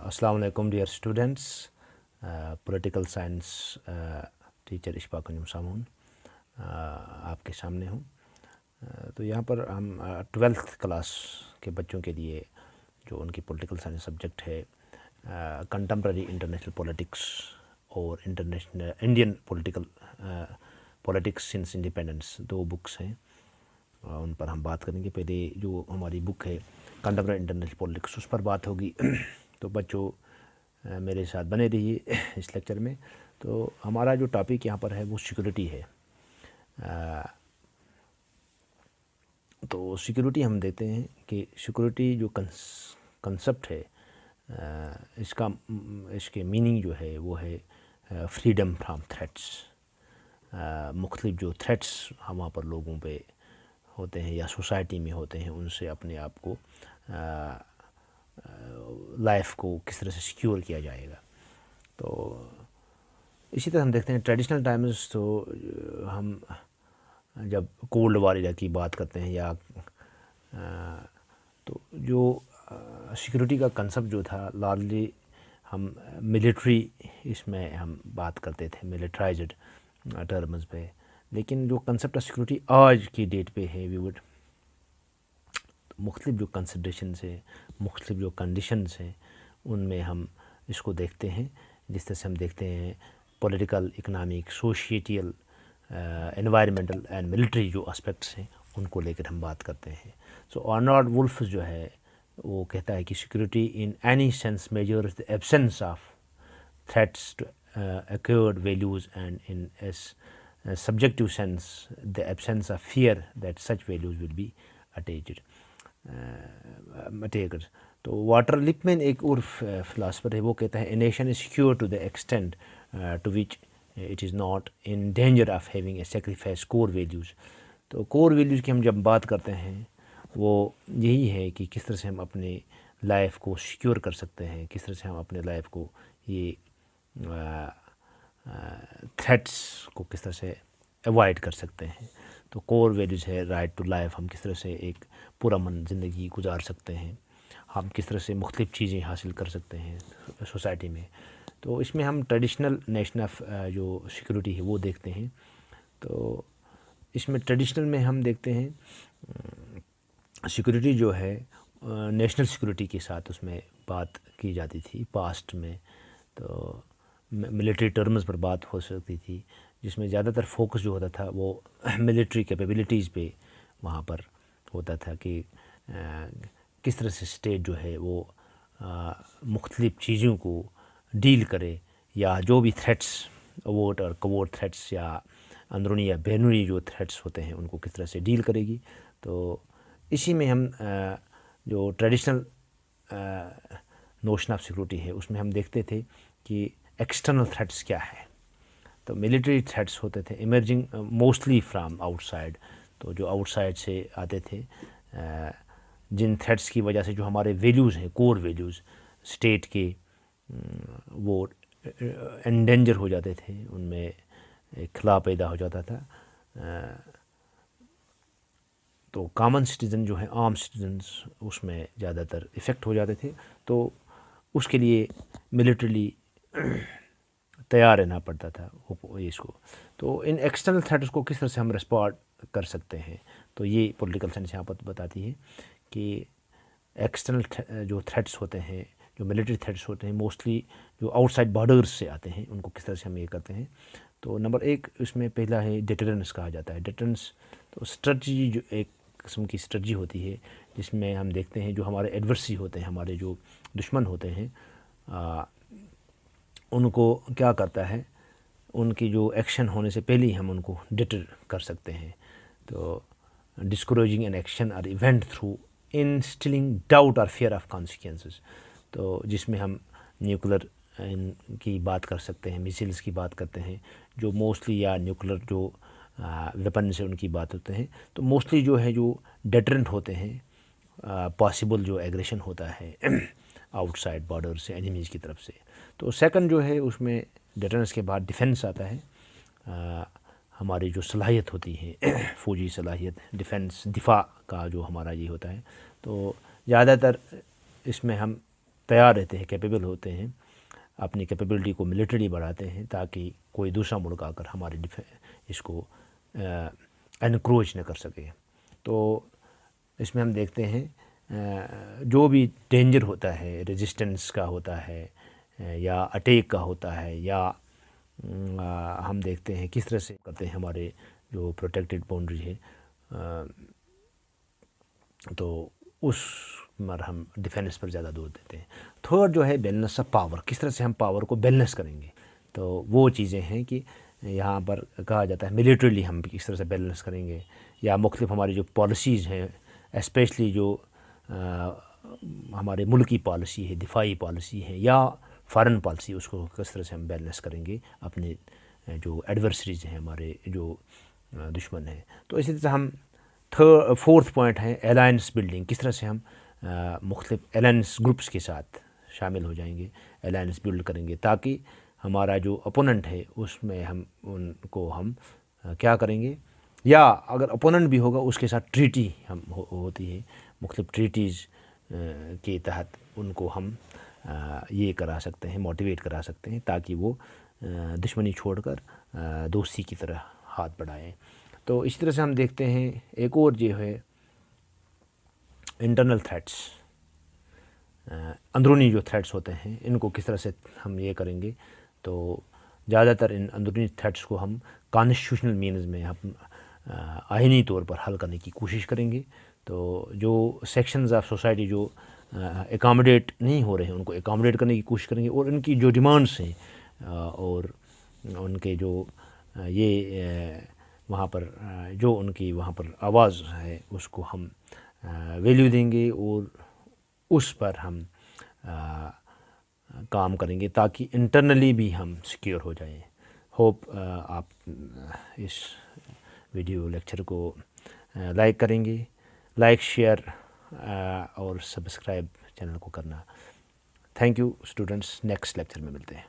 अस्सलाम वालेकुम dear students. Political science teacher Ishfaq Anjum Samoon आपके सामने हूँ। तो यहाँ पर हम 12th क्लास के बच्चों के लिए जो उनकी पॉलिटिकल साइंस सब्जेक्ट है कंटेम्प्ररी इंटरनेशनल पॉलिटिक्स और international Indian politics since independence, दो बुक्स हैं, उन पर हम बात करेंगे। पहले जो हमारी बुक है कंटेम्प्ररी इंटरनेशनल पॉलिटिक्स, उस पर बात होगी। तो बच्चों मेरे साथ बने रहिए इस लेक्चर में। तो हमारा जो टॉपिक यहाँ पर है वो सिक्योरिटी है। तो सिक्योरिटी हम देखते हैं कि सिक्योरिटी जो कंसेप्ट है इसके मीनिंग जो है वो है फ्रीडम फ्राम थ्रेट्स। मुख्तलिफ जो थ्रेट्स वहाँ पर लोगों पे होते हैं या सोसाइटी में होते हैं, उनसे अपने आप को लाइफ को किस तरह से सिक्योर किया जाएगा। तो इसी तरह हम देखते हैं ट्रेडिशनल टाइम्स, तो हम जब कोल्ड वॉर एरा की बात करते हैं या तो जो सिक्योरिटी का कंसेप्ट जो था लार्जली हम मिलिट्री इसमें हम बात करते थे, मिलिट्राइज्ड टर्म्स पे। लेकिन जो कंसेप्ट ऑफ सिक्योरिटी आज की डेट पे है, वी वुड मुख्तलिफ जो कंसिडरेशंस है, मुख्तलिफ जो कंडीशंस हैं, उनमें हम इसको देखते हैं। जिस तरह से हम देखते हैं political, economic, societal, environmental and military जो एस्पेक्ट्स हैं उनको लेकर हम बात करते हैं। सो आर्नोल्ड वुल्फ जो है वो कहता है कि security in any sense measures the absence of threats to acquired values and in a subjective sense the absence of fear that such values will be attained. तो वाटर लिपमैन एक और philosopher है, वो कहता है a nation is secure to the extent to which it is not in danger of having a sacrifice core values. तो core values की हम जब बात करते हैं वो यही है कि किस तरह से हम अपने लाइफ को सिक्योर कर सकते हैं, किस तरह से हम अपने लाइफ को ये थ्रेट्स को किस तरह से अवॉइड कर सकते हैं। तो कोर वैल्यूज़ है राइट टू लाइफ, हम किस तरह से एक पुरअमन ज़िंदगी गुजार सकते हैं, हम किस तरह से मुख्तलिफ़ चीज़ें हासिल कर सकते हैं सोसाइटी में। तो इसमें हम ट्रेडिशनल नेशन ऑफ जो सिक्योरिटी है वो देखते हैं। तो इसमें ट्रेडिशनल में हम देखते हैं सिक्योरिटी जो है नेशनल सिक्योरिटी के साथ उसमें बात की जाती थी पास्ट में। तो मिलिट्री टर्म्स पर बात हो सकती थी, जिसमें ज़्यादातर फोकस जो होता था वो मिलिट्री कैपेबिलिटीज़ पे वहाँ पर होता था कि किस तरह से स्टेट जो है वो मुख्तलिफ़ चीज़ों को डील करे, या जो भी थ्रेट्स ओवर्ट और कवर्ट थ्रेट्स या अंदरूनी या बैरूनी जो थ्रेट्स होते हैं उनको किस तरह से डील करेगी। तो इसी में हम जो ट्रेडिशनल नोशन ऑफ सिक्योरिटी है उसमें हम देखते थे कि एक्सटर्नल थ्रेट्स क्या है। तो मिलिट्री थ्रेट्स होते थे इमर्जिंग मोस्टली फ्राम आउटसाइड, तो जो आउटसाइड से आते थे, जिन थ्रेट्स की वजह से जो हमारे वैल्यूज़ हैं, कोर वैल्यूज़ स्टेट के, वो एंडेंजर हो जाते थे, उनमें एक खला पैदा हो जाता था। तो कॉमन सिटीज़न जो है, आम सिटीजन्स, उसमें ज़्यादातर इफ़ेक्ट हो जाते थे। तो उसके लिए मिलिट्रीली तैयार रहना पड़ता था इसको। तो इन एक्सटर्नल थ्रेट्स को किस तरह से हम रिस्पॉन्ड कर सकते हैं, तो ये पॉलिटिकल साइंस यहाँ पर बताती है कि एक्सटर्नल जो थ्रेट्स होते हैं, जो मिलिट्री थ्रेट्स होते हैं, मोस्टली जो आउटसाइड बॉर्डर्स से आते हैं, उनको किस तरह से हम ये करते हैं। तो नंबर एक इसमें पहला है डिटरेंस कहा जाता है। डिटरेंस तो स्ट्रेटजी, जो एक किस्म की स्ट्रेटजी होती है जिसमें हम देखते हैं जो हमारे एडवर्सरी होते हैं, हमारे जो दुश्मन होते हैं, उनको क्या करता है, उनकी जो एक्शन होने से पहले ही हम उनको डिटर कर सकते हैं। तो डिस्करेजिंग एन एक्शन और इवेंट थ्रू इंस्टिलिंग डाउट और फियर ऑफ कॉन्सिक्वेंसेस। तो जिसमें हम न्यूक्लियर की बात कर सकते हैं, मिसाइल्स की बात करते हैं, जो मोस्टली, या न्यूक्लियर जो वेपन से उनकी बात होते हैं। तो मोस्टली जो है जो डेटरेंट होते हैं पॉसिबल जो एग्रेशन होता है आउटसाइड बॉर्डर से, एनिमीज़ की तरफ से। तो सेकंड जो है उसमें डिफेंस के बाद डिफेंस आता है। हमारी जो सलाहियत होती है फ़ौजी सलाहियत, डिफेंस, दिफा का जो हमारा ये होता है। तो ज़्यादातर इसमें हम تیار رہتے ہیں، کیپیبل ہوتے ہیں، اپنی کیپیبلٹی کو ملٹریلی بڑھاتے ہیں تاکہ کوئی دوسرا ملک آ کر ہمارے اس کو انکروچ نہ کر سکے۔ تو اس میں ہم دیکھتے ہیں جو بھی ڈینجر ہوتا ہے، ریزسٹنس کا ہوتا ہے یا اٹیک کا ہوتا ہے، یا ہم دیکھتے ہیں کس طرح سے کرتے ہیں ہمارے جو پروٹیکٹڈ باؤنڈری ہے، تو اس پر ہم ڈیفینس پر زیادہ زور دیتے ہیں۔ تھرڈ جو ہے بیلنس آف پاور، کس طرح سے ہم پاور کو بیلنس کریں گے، تو وہ چیزیں ہیں کہ یہاں پر کہا جاتا ہے ملیٹریلی ہم کس طرح سے بیلنس کریں گے، یا مختلف ہماری جو پالیسیز ہیں، اسپیشلی جو ہمارے ملکی پالیسی ہے، دفاعی پالیسی ہے یا فارن پالیسی، اس کو کس طرح سے ہم بیلنس کریں گے اپنے جو ایڈورسریز ہیں، ہمارے جو دشمن ہیں۔ تو اسی طرح سے ہم فورتھ پوائنٹ ہے الائنس بلڈنگ، کس طرح سے ہم مختلف الائنس گروپس کے ساتھ شامل ہو جائیں گے، الائنس بلڈ کریں گے تاکہ ہمارا جو اپوننٹ ہے اس میں ہم ان کو ہم کیا کریں گے، یا اگر اپوننٹ بھی ہوگا اس کے ساتھ ٹریٹی ہم ہوتی ہے، مختلف ٹریٹیز کے تحت ان کو ہم یہ کرا سکتے ہیں، موٹیویٹ کرا سکتے ہیں تاکہ وہ دشمنی چھوڑ کر دوستی کی طرح ہاتھ بڑھائیں۔ تو اس طرح سے ہم دیکھتے ہیں ایک اور جو ہے انٹرنل تھریٹس، اندرونی جو تھریٹس ہوتے ہیں، ان کو کس طرح سے ہم یہ کریں گے۔ تو زیادہ تر ان اندرونی تھریٹس کو ہم کانسٹیٹیوشنل مینز میں ہم آئینی طور پر حل کرنے کی کوشش کریں گے۔ تو جو سیکشنز آف سوسائٹی جو اکاموڈیٹ نہیں ہو رہے ہیں ان کو اکاموڈیٹ کرنے کی کوشش کریں گے، اور ان کی جو ڈیمانڈس ہیں اور ان کے جو یہ وہاں پر جو ان کی وہاں پر آواز ہے اس کو ہم ویلیو دیں گے اور اس پر ہم کام کریں گے تاکہ انٹرنلی بھی ہم سیکیور ہو جائیں۔ ہوپ آپ اس ویڈیو لیکچر کو لائک کریں گے، لائک، شیئر اور سبسکرائب چینل کو کرنا۔ Thank you students, next lecture میں ملتے ہیں۔